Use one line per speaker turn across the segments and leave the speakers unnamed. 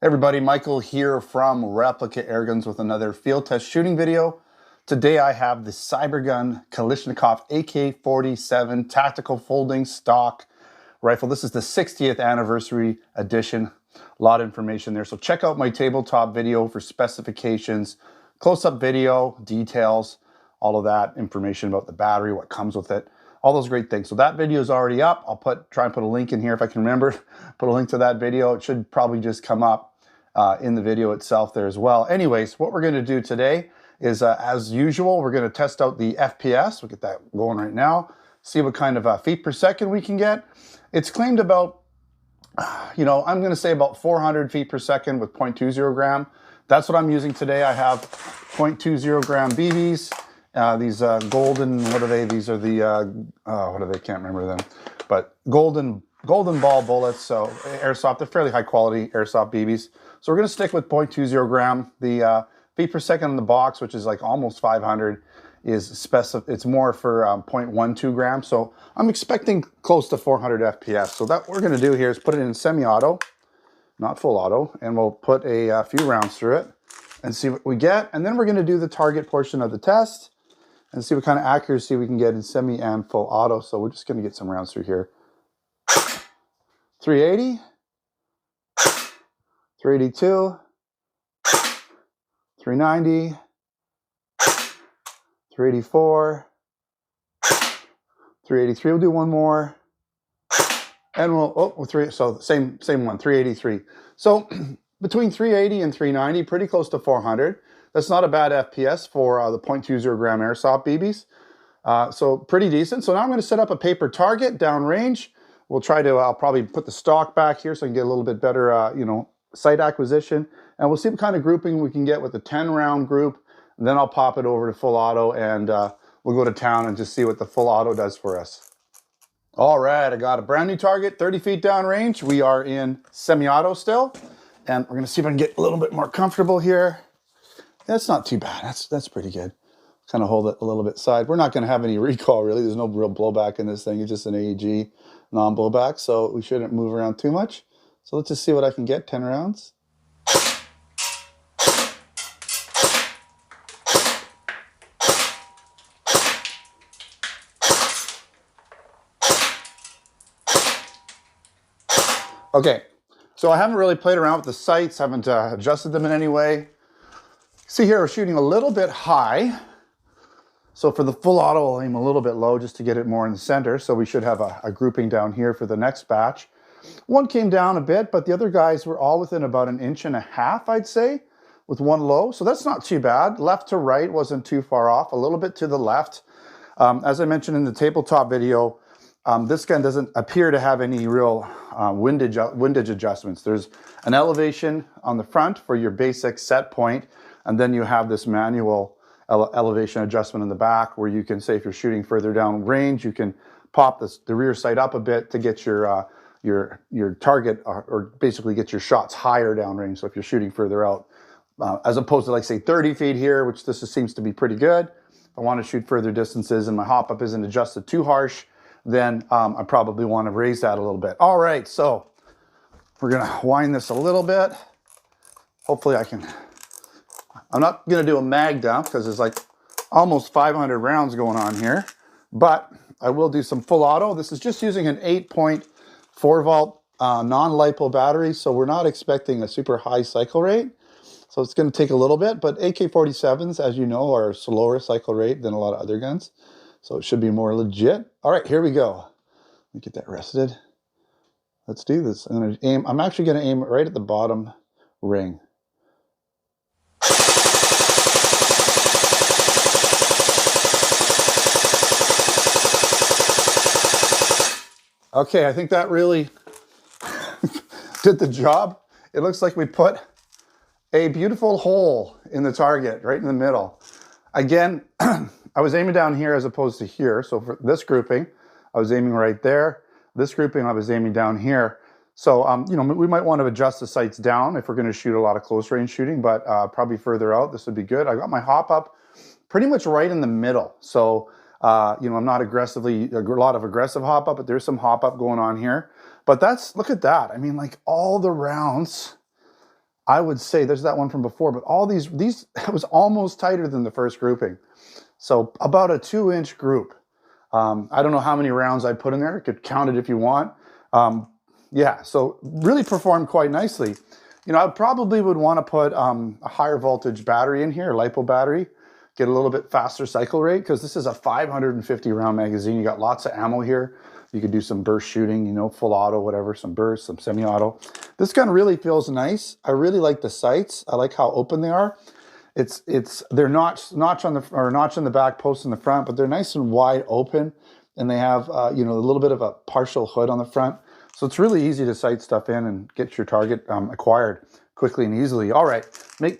Everybody, Michael here from Replica Airguns with another field test shooting video. Today I have the Cybergun Kalashnikov AK47 tactical folding stock rifle. This is the 60th anniversary edition. A lot of information there. So check out my tabletop video for specifications, close-up video, details, all of that information about the battery, what comes with it, all those great things. So that video is already up. I'll try and put a link in here if I can remember. Put a link to that video. It should probably just come up in the video itself there as well. Anyways, what we're going to do today is, as usual, we're going to test out the FPS. We'll get that going right now. See what kind of feet per second we can get. It's claimed about, I'm going to say about 400 feet per second with 0.20 gram. That's what I'm using today. I have 0.20 gram BBs. These golden, what are they? These are the, what are they? Can't remember them. But golden ball bullets. So Airsoft, they're fairly high quality Airsoft BBs. So we're going to stick with 0.20 gram. The feet per second in the box, which is like almost 500, is it's more for 0.12 grams. So I'm expecting close to 400 FPS. So that what we're going to do here is put it in semi-auto, not full auto, and we'll put a few rounds through it and see what we get. And then we're going to do the target portion of the test and see what kind of accuracy we can get in semi and full auto. So we're just going to get some rounds through here. 380. 382, 390, 384, 383. We'll do one more, and so same one, 383. So between 380 and 390, pretty close to 400. That's not a bad FPS for the 0.20 gram Airsoft BBs. So pretty decent. So now I'm going to set up a paper target downrange. We'll try to, I'll probably put the stock back here so I can get a little bit better, sight acquisition, and we'll see what kind of grouping we can get with the 10-round group. And then I'll pop it over to full auto, and we'll go to town and just see what the full auto does for us. All right, I got a brand new target, 30 feet down range. We are in semi-auto still, and we're gonna see if I can get a little bit more comfortable here. That's not too bad. That's pretty good. Kind of hold it a little bit side. We're not gonna have any recoil really. There's no real blowback in this thing. It's just an AEG non-blowback, so we shouldn't move around too much. So let's just see what I can get, 10 rounds. Okay, so I haven't really played around with the sights, haven't adjusted them in any way. See here, we're shooting a little bit high. So for the full auto, I'll aim a little bit low just to get it more in the center. So we should have a grouping down here for the next batch. One came down a bit, but the other guys were all within about 1.5 inches, I'd say, with one low. So that's not too bad. Left to right wasn't too far off, a little bit to the left. As I mentioned in the tabletop video, this gun doesn't appear to have any real windage adjustments. There's an elevation on the front for your basic set point, and then you have this manual elevation adjustment in the back where you can say if you're shooting further down range, you can pop the rear sight up a bit to get your target or basically get your shots higher downrange. So if you're shooting further out, as opposed to like say 30 feet here, which this seems to be pretty good. If I want to shoot further distances and my hop up isn't adjusted too harsh, then I probably want to raise that a little bit. All right, so we're gonna wind this a little bit. Hopefully I'm not gonna do a mag dump because there's like almost 500 rounds going on here, but I will do some full auto. This is just using an 8.4 volt non-LiPo battery, so we're not expecting a super high cycle rate. So it's going to take a little bit, but AK-47s, as you know, are a slower cycle rate than a lot of other guns. So it should be more legit. All right, here we go. Let me get that rested. Let's do this. I'm actually going to aim right at the bottom ring. Okay, I think that really did the job. It looks like we put a beautiful hole in the target right in the middle. Again, I was aiming down here as opposed to here. So for this grouping, I was aiming right there. This grouping, I was aiming down here. So, we might want to adjust the sights down if we're going to shoot a lot of close range shooting, but probably further out, this would be good. I got my hop up pretty much right in the middle. So, I'm not aggressively, a lot of aggressive hop up, but there's some hop up going on here. But look at that. I mean, like all the rounds I would say there's that one from before, but all these it was almost tighter than the first grouping. So about a 2-inch group. I don't know how many rounds I put in there. You could count it if you want. Yeah, so really performed quite nicely. You know, I probably would want to put a higher voltage battery in here, a LiPo battery, get a little bit faster cycle rate, because this is a 550 round magazine. You got lots of ammo here. You could do some burst shooting, you know, full auto, whatever, some burst, some semi-auto. This gun really feels nice. I really like the sights. I like how open they are. They're notch in the back, post in the front, but they're nice and wide open, and they have you know, a little bit of a partial hood on the front. So it's really easy to sight stuff in and get your target acquired quickly and easily. All right,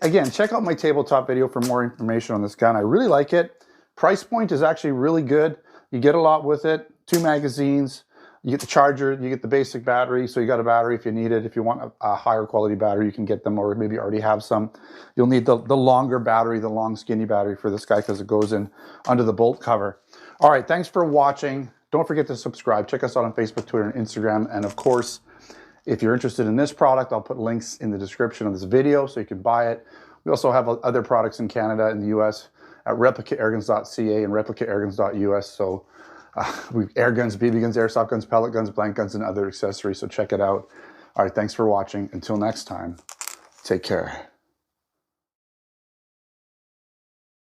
again, check out my tabletop video for more information on this gun. I really like it. Price point is actually really good. You get a lot with it. 2 magazines, you get the charger, you get the basic battery, so you got a battery if you need it. If you want a higher quality battery, you can get them, or maybe already have some. You'll need the longer battery, the long skinny battery for this guy, because it goes in under the bolt cover. All right, thanks for watching. Don't forget to subscribe. Check us out on Facebook, Twitter, and Instagram. And of course, if you're interested in this product, I'll put links in the description of this video so you can buy it. We also have other products in Canada and the US at replica.airguns.ca and replica.airguns.us. So we air guns, BB guns, airsoft guns, pellet guns, blank guns, and other accessories. So check it out. All right, thanks for watching. Until next time, take care.